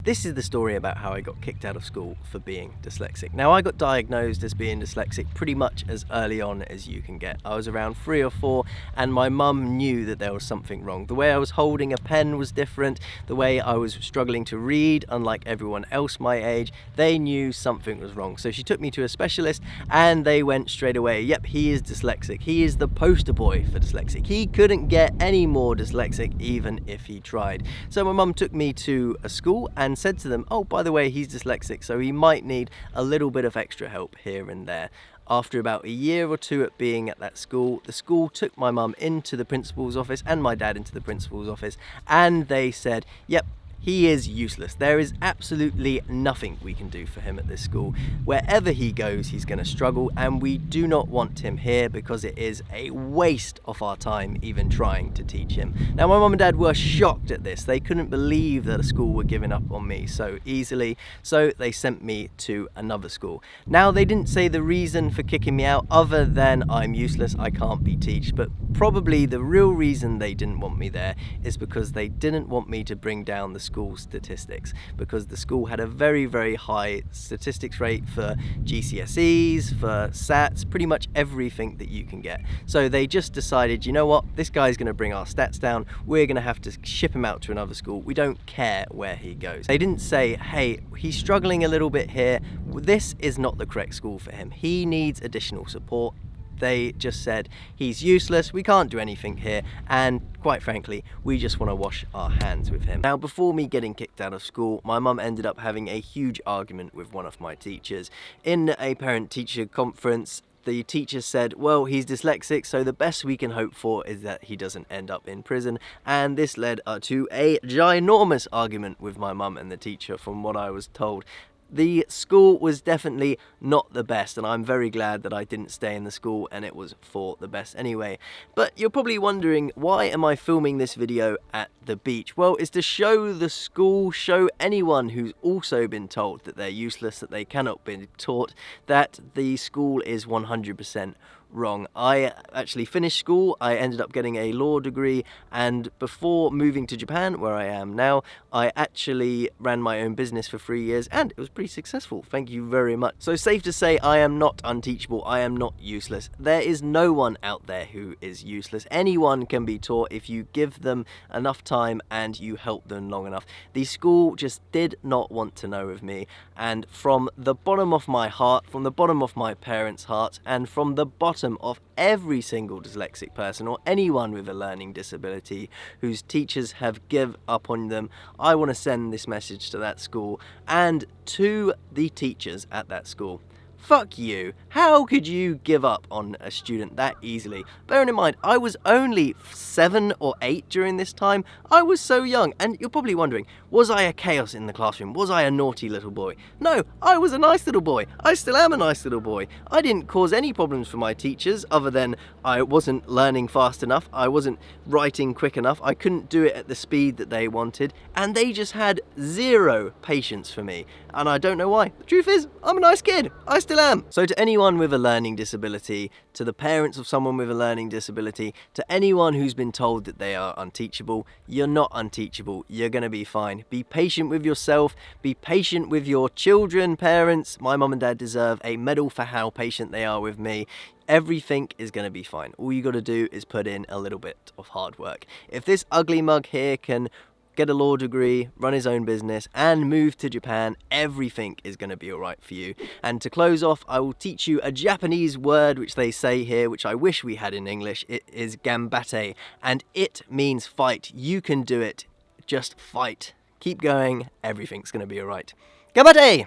This is the story about how I got kicked out of school for being dyslexic. Now, I got diagnosed as being dyslexic pretty much as early on as you can get. I was around 3 or 4 and my mum knew that there was something wrong. The way I was holding a pen was different. The way I was struggling to read, unlike everyone else my age, they knew something was wrong. So she took me to a specialist and they went straight away, yep, he is dyslexic. He is the poster boy for dyslexic. He couldn't get any more dyslexic even if he tried. So my mum took me to a school and said to them, oh, by the way, he's dyslexic, so he might need a little bit of extra help here and there. After about a year or 2 at being at that school, the school took my mum into the principal's office and my dad into the principal's office, and they said, yep, he is useless. There is absolutely nothing we can do for him at this school. Wherever he goes, he's going to struggle, and we do not want him here because it is a waste of our time even trying to teach him. Now, my mum and dad were shocked at this. They couldn't believe that a school were giving up on me so easily, so they sent me to another school. Now, they didn't say the reason for kicking me out other than I'm useless, I can't be taught, but probably the real reason they didn't want me there is because they didn't want me to bring down the school statistics, because the school had a very, very high statistics rate for GCSEs, for SATs, pretty much everything that you can get. So they just decided, you know what, this guy's going to bring our stats down, we're going to have to ship him out to another school, we don't care where he goes. They didn't say, hey, he's struggling a little bit here, this is not the correct school for him, he needs additional support. They just said, he's useless, we can't do anything here, and quite frankly, we just want to wash our hands with him. Now, before me getting kicked out of school, my mum ended up having a huge argument with one of my teachers. In a parent-teacher conference, the teacher said, well, he's dyslexic, so the best we can hope for is that he doesn't end up in prison. And this led to a ginormous argument with my mum and the teacher, from what I was told. The school was definitely not the best, and I'm very glad that I didn't stay in the school and it was for the best anyway. But you're probably wondering, why am I filming this video at the beach? Well, it's to show the school, show anyone who's also been told that they're useless, that they cannot be taught, that the school is 100% wrong. I actually finished school, I ended up getting a law degree, and before moving to Japan, where I am now, I actually ran my own business for 3 years, and it was pretty successful, thank you very much. So safe to say, I am not unteachable, I am not useless. There is no one out there who is useless. Anyone can be taught if you give them enough time and you help them long enough. The school just did not want to know of me, and from the bottom of my heart, from the bottom of my parents' hearts, and from the bottom of every single dyslexic person or anyone with a learning disability whose teachers have given up on them, I want to send this message to that school and to the teachers at that school. Fuck you. How could you give up on a student that easily? Bearing in mind, I was only 7 or 8 during this time. I was so young, and you're probably wondering, was I a chaos in the classroom? Was I a naughty little boy? No, I was a nice little boy. I still am a nice little boy. I didn't cause any problems for my teachers other than I wasn't learning fast enough. I wasn't writing quick enough. I couldn't do it at the speed that they wanted, and they just had zero patience for me. And I don't know why. The truth is, I'm a nice kid. I still am. So to anyone with a learning disability, to the parents of someone with a learning disability, to anyone who's been told that they are unteachable, you're not unteachable. You're going to be fine. Be patient with yourself. Be patient with your children, parents. My mum and dad deserve a medal for how patient they are with me. Everything is going to be fine. All you got to do is put in a little bit of hard work. If this ugly mug here can get a law degree, run his own business, and move to Japan, everything is going to be alright for you. And to close off, I will teach you a Japanese word which they say here, which I wish we had in English. It is gambate, and it means fight. You can do it. Just fight. Keep going. Everything's going to be alright. Gambate!